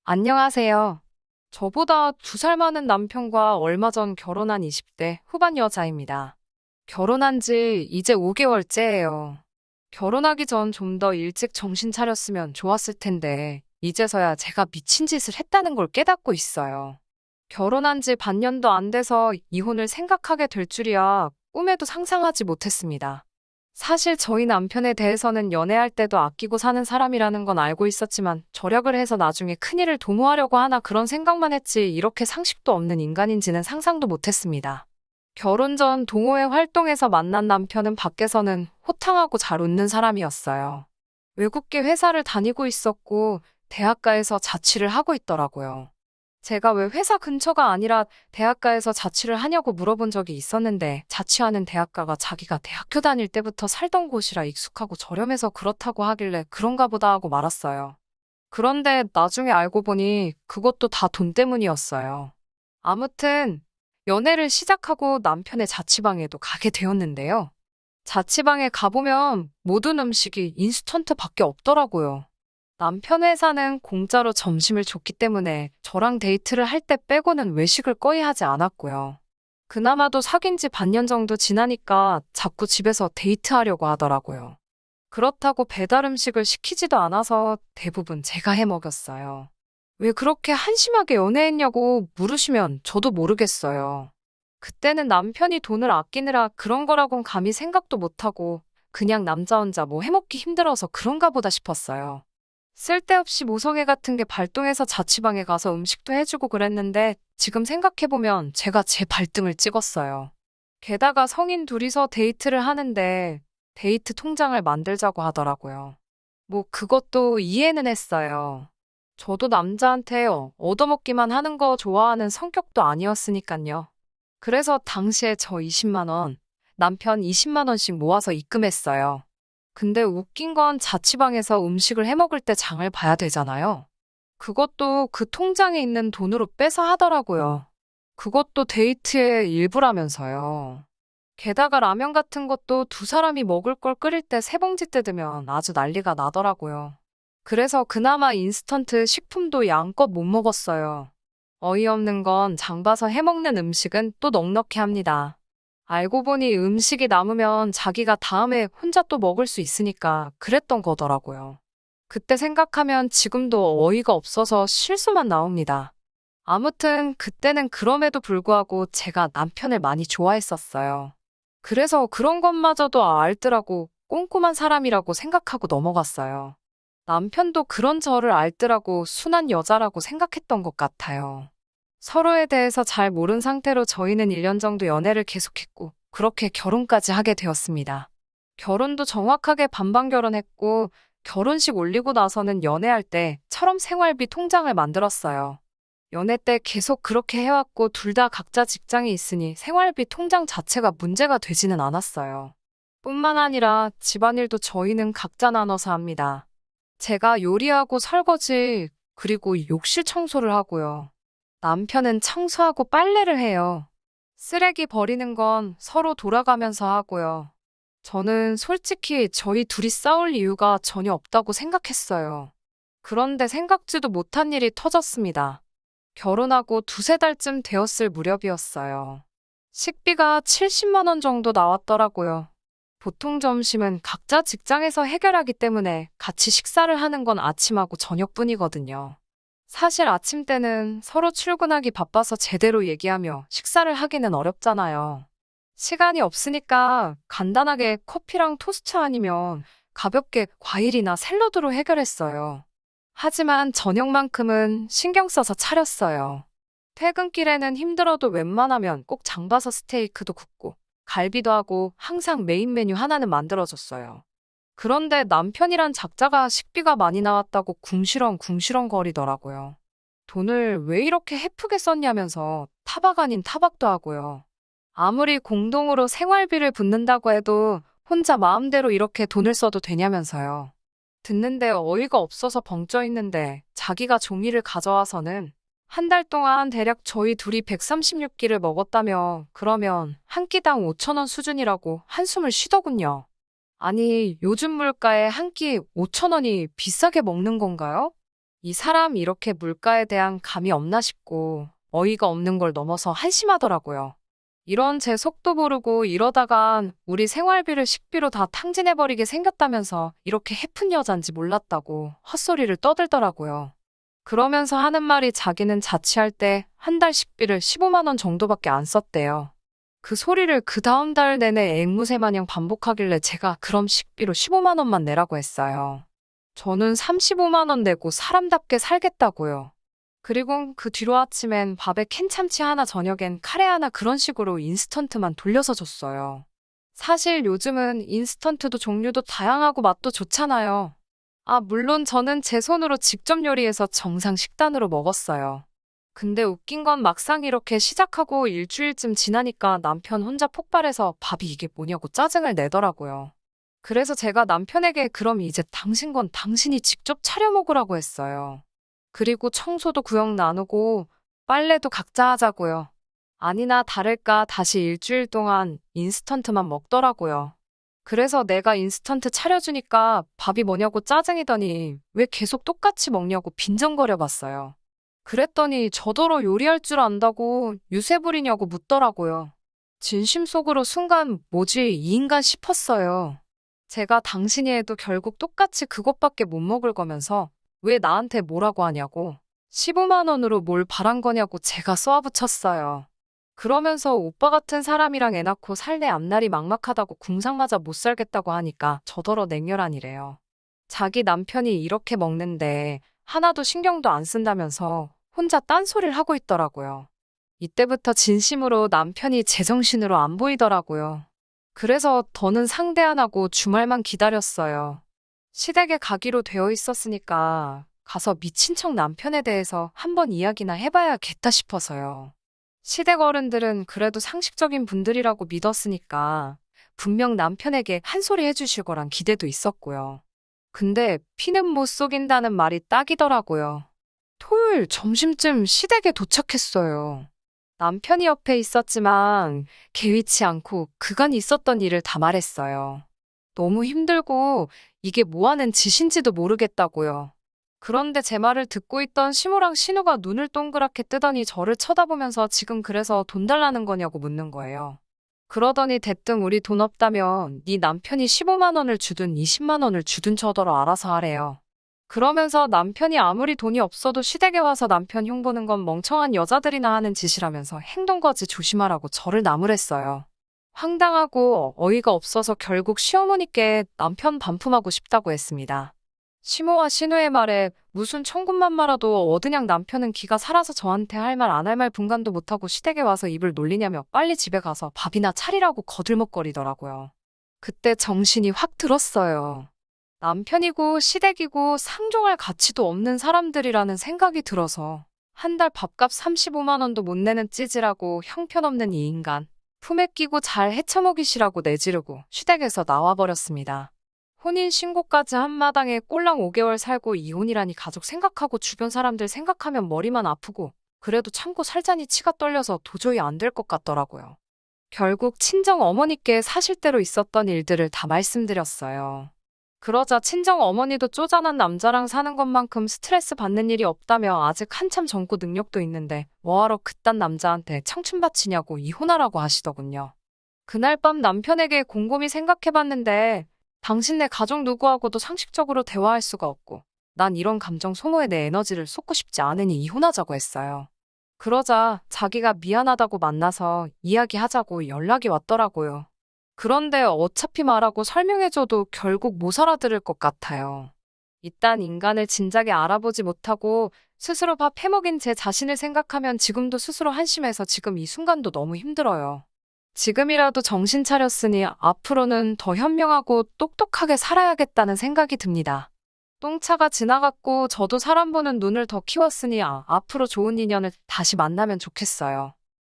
안녕하세요. 저보다 2살 많은 남편과 얼마 전 결혼한 20대 후반 여자입니다. 결혼한 지 이제 5개월째예요. 결혼하기 전 좀 더 일찍 정신 차렸으면 좋았을 텐데, 이제서야 제가 미친 짓을 했다는 걸 깨닫고 있어요. 결혼한 지 반년도 안 돼서 이혼을 생각하게 될 줄이야 꿈에도 상상하지 못했습니다. 사실 저희 남편에 대해서는 연애할 때도 아끼고 사는 사람이라는 건 알고 있었지만 절약을 해서 나중에 큰일을 도모하려고 하나 그런 생각만 했지 이렇게 상식도 없는 인간인지는 상상도 못했습니다. 결혼 전 동호회 활동에서 만난 남편은 밖에서는 호탕하고 잘 웃는 사람이었어요. 외국계 회사를 다니고 있었고 대학가에서 자취를 하고 있더라고요. 제가 왜 회사 근처가 아니라 대학가에서 자취를 하냐고 물어본 적이 있었는데 자취하는 대학가가 자기가 대학교 다닐 때부터 살던 곳이라 익숙하고 저렴해서 그렇다고 하길래 그런가 보다 하고 말았어요. 그런데 나중에 알고 보니 그것도 다 돈 때문이었어요. 아무튼 연애를 시작하고 남편의 자취방에도 가게 되었는데요. 자취방에 가보면 모든 음식이 인스턴트밖에 없더라고요. 남편 회사는 공짜로 점심을 줬기 때문에 저랑 데이트를 할 때 빼고는 외식을 거의 하지 않았고요. 그나마도 사귄 지 반년 정도 지나니까 자꾸 집에서 데이트하려고 하더라고요. 그렇다고 배달 음식을 시키지도 않아서 대부분 제가 해 먹였어요. 왜 그렇게 한심하게 연애했냐고 물으시면 저도 모르겠어요. 그때는 남편이 돈을 아끼느라 그런 거라곤 감히 생각도 못하고 그냥 남자 혼자 뭐 해먹기 힘들어서 그런가 보다 싶었어요. 쓸데없이 모성애 같은 게 발동해서 자취방에 가서 음식도 해주고 그랬는데 지금 생각해보면 제가 제 발등을 찍었어요. 게다가 성인 둘이서 데이트를 하는데 데이트 통장을 만들자고 하더라고요. 뭐 그것도 이해는 했어요. 저도 남자한테 얻어먹기만 하는 거 좋아하는 성격도 아니었으니까요. 그래서 당시에 저 20만 원, 남편 20만 원씩 모아서 입금했어요. 근데 웃긴 건 자취방에서 음식을 해 먹을 때 장을 봐야 되잖아요. 그것도 그 통장에 있는 돈으로 빼서 하더라고요. 그것도 데이트의 일부라면서요. 게다가 라면 같은 것도 2사람이 먹을 걸 끓일 때 3봉지 뜯으면 아주 난리가 나더라고요. 그래서 그나마 인스턴트 식품도 양껏 못 먹었어요. 어이없는 건 장 봐서 해 먹는 음식은 또 넉넉히 합니다. 알고 보니 음식이 남으면 자기가 다음에 혼자 또 먹을 수 있으니까 그랬던 거더라고요. 그때 생각하면 지금도 어이가 없어서 실수만 나옵니다. 아무튼 그때는 그럼에도 불구하고 제가 남편을 많이 좋아했었어요. 그래서 그런 것마저도 알더라고 꼼꼼한 사람이라고 생각하고 넘어갔어요. 남편도 그런 저를 알더라고 순한 여자라고 생각했던 것 같아요. 서로에 대해서 잘 모른 상태로 저희는 1년 정도 연애를 계속했고, 그렇게 결혼까지 하게 되었습니다. 결혼도 정확하게 반반 결혼했고, 결혼식 올리고 나서는 연애할 때처럼 생활비 통장을 만들었어요. 연애 때 계속 그렇게 해왔고, 둘 다 각자 직장이 있으니 생활비 통장 자체가 문제가 되지는 않았어요. 뿐만 아니라 집안일도 저희는 각자 나눠서 합니다. 제가 요리하고 설거지, 그리고 욕실 청소를 하고요. 남편은 청소하고 빨래를 해요. 쓰레기 버리는 건 서로 돌아가면서 하고요. 저는 솔직히 저희 둘이 싸울 이유가 전혀 없다고 생각했어요. 그런데 생각지도 못한 일이 터졌습니다. 결혼하고 2~3달쯤 되었을 무렵이었어요. 식비가 70만 원 정도 나왔더라고요. 보통 점심은 각자 직장에서 해결하기 때문에 같이 식사를 하는 건 아침하고 저녁뿐이거든요. 사실 아침 때는 서로 출근하기 바빠서 제대로 얘기하며 식사를 하기는 어렵잖아요. 시간이 없으니까 간단하게 커피랑 토스트 아니면 가볍게 과일이나 샐러드로 해결했어요. 하지만 저녁만큼은 신경 써서 차렸어요. 퇴근길에는 힘들어도 웬만하면 꼭 장 봐서 스테이크도 굽고 갈비도 하고 항상 메인 메뉴 하나는 만들어줬어요. 그런데 남편이란 작자가 식비가 많이 나왔다고 궁시렁궁시렁 거리더라고요. 돈을 왜 이렇게 헤프게 썼냐면서 타박 아닌 타박도 하고요. 아무리 공동으로 생활비를 붓는다고 해도 혼자 마음대로 이렇게 돈을 써도 되냐면서요. 듣는데 어이가 없어서 벙쪄 있는데 자기가 종이를 가져와서는 한 달 동안 대략 저희 둘이 136끼를 먹었다며 그러면 한 끼당 5천 원 수준이라고 한숨을 쉬더군요. 아니, 요즘 물가에 한 끼 5천 원이 비싸게 먹는 건가요? 이 사람 이렇게 물가에 대한 감이 없나 싶고 어이가 없는 걸 넘어서 한심하더라고요. 이런 제 속도 모르고 이러다간 우리 생활비를 식비로 다 탕진해버리게 생겼다면서 이렇게 해픈 여잔지 몰랐다고 헛소리를 떠들더라고요. 그러면서 하는 말이 자기는 자취할 때 한 달 식비를 15만 원 정도밖에 안 썼대요. 그 소리를 그 다음 달 내내 앵무새 마냥 반복하길래 제가 그럼 식비로 15만 원만 내라고 했어요. 저는 35만 원 내고 사람답게 살겠다고요. 그리고 그 뒤로 아침엔 밥에 캔참치 하나 저녁엔 카레 하나 그런 식으로 인스턴트만 돌려서 줬어요. 사실 요즘은 인스턴트도 종류도 다양하고 맛도 좋잖아요. 아, 물론 저는 제 손으로 직접 요리해서 정상 식단으로 먹었어요. 근데 웃긴 건 막상 이렇게 시작하고 일주일쯤 지나니까 남편 혼자 폭발해서 밥이 이게 뭐냐고 짜증을 내더라고요. 그래서 제가 남편에게 그럼 이제 당신 건 당신이 직접 차려 먹으라고 했어요. 그리고 청소도 구역 나누고 빨래도 각자 하자고요. 아니나 다를까 다시 일주일 동안 인스턴트만 먹더라고요. 그래서 내가 인스턴트 차려주니까 밥이 뭐냐고 짜증이더니 왜 계속 똑같이 먹냐고 빈정거려 봤어요. 그랬더니 저더러 요리할 줄 안다고 유세 부리냐고 묻더라고요. 진심 속으로 순간 뭐지 이 인간 싶었어요. 제가 당신이 해도 결국 똑같이 그것밖에 못 먹을 거면서 왜 나한테 뭐라고 하냐고 15만 원으로 뭘 바란 거냐고 제가 쏘아붙였어요. 그러면서 오빠 같은 사람이랑 애 낳고 살래 앞날이 막막하다고 궁상맞아 못 살겠다고 하니까 저더러 냉혈한이래요. 자기 남편이 이렇게 먹는데 하나도 신경도 안 쓴다면서 혼자 딴소리를 하고 있더라고요. 이때부터 진심으로 남편이 제정신으로 안 보이더라고요. 그래서 더는 상대 안 하고 주말만 기다렸어요. 시댁에 가기로 되어 있었으니까 가서 미친 척 남편에 대해서 한번 이야기나 해봐야겠다 싶어서요. 시댁 어른들은 그래도 상식적인 분들이라고 믿었으니까 분명 남편에게 한 소리 해주실 거란 기대도 있었고요. 근데 피는 못 속인다는 말이 딱이더라고요. 토요일 점심쯤 시댁에 도착했어요. 남편이 옆에 있었지만 개의치 않고 그간 있었던 일을 다 말했어요. 너무 힘들고 이게 뭐 하는 짓인지도 모르겠다고요. 그런데 제 말을 듣고 있던 시모랑 신우가 눈을 동그랗게 뜨더니 저를 쳐다보면서 지금 그래서 돈 달라는 거냐고 묻는 거예요. 그러더니 대뜸 우리 돈 없다면 네 남편이 15만 원을 주든 20만 원을 주든 저더러 알아서 하래요. 그러면서 남편이 아무리 돈이 없어도 시댁에 와서 남편 흉보는 건 멍청한 여자들이나 하는 짓이라면서 행동거지 조심하라고 저를 나무랬어요. 황당하고 어이가 없어서 결국 시어머니께 남편 반품하고 싶다고 했습니다. 시모와 신우의 말에 무슨 천군만마라도 얻으냥 남편은 기가 살아서 저한테 할 말 안 할 말 분간도 못하고 시댁에 와서 입을 놀리냐며 빨리 집에 가서 밥이나 차리라고 거들먹거리더라고요. 그때 정신이 확 들었어요. 남편이고 시댁이고 상종할 가치도 없는 사람들이라는 생각이 들어서 한 달 밥값 35만 원도 못 내는 찌질하고 형편없는 이 인간 품에 끼고 잘 헤쳐먹이시라고 내지르고 시댁에서 나와버렸습니다. 혼인신고까지 한 마당에 꼴랑 5개월 살고 이혼이라니 가족 생각하고 주변 사람들 생각하면 머리만 아프고 그래도 참고 살자니 치가 떨려서 도저히 안 될 것 같더라고요. 결국 친정 어머니께 사실대로 있었던 일들을 다 말씀드렸어요. 그러자 친정 어머니도 쪼잔한 남자랑 사는 것만큼 스트레스 받는 일이 없다며 아직 한참 젊고 능력도 있는데 뭐하러 그딴 남자한테 청춘 바치냐고 이혼하라고 하시더군요. 그날 밤 남편에게 곰곰이 생각해봤는데 당신네 가족 누구하고도 상식적으로 대화할 수가 없고 난 이런 감정 소모에 내 에너지를 쏟고 싶지 않으니 이혼하자고 했어요. 그러자 자기가 미안하다고 만나서 이야기하자고 연락이 왔더라고요. 그런데 어차피 말하고 설명해줘도 결국 못 알아들을 것 같아요. 이딴 인간을 진작에 알아보지 못하고 스스로 밥 해먹인 제 자신을 생각하면 지금도 스스로 한심해서 지금 이 순간도 너무 힘들어요. 지금이라도 정신 차렸으니 앞으로는 더 현명하고 똑똑하게 살아야겠다는 생각이 듭니다. 똥차가 지나갔고 저도 사람 보는 눈을 더 키웠으니 앞으로 좋은 인연을 다시 만나면 좋겠어요.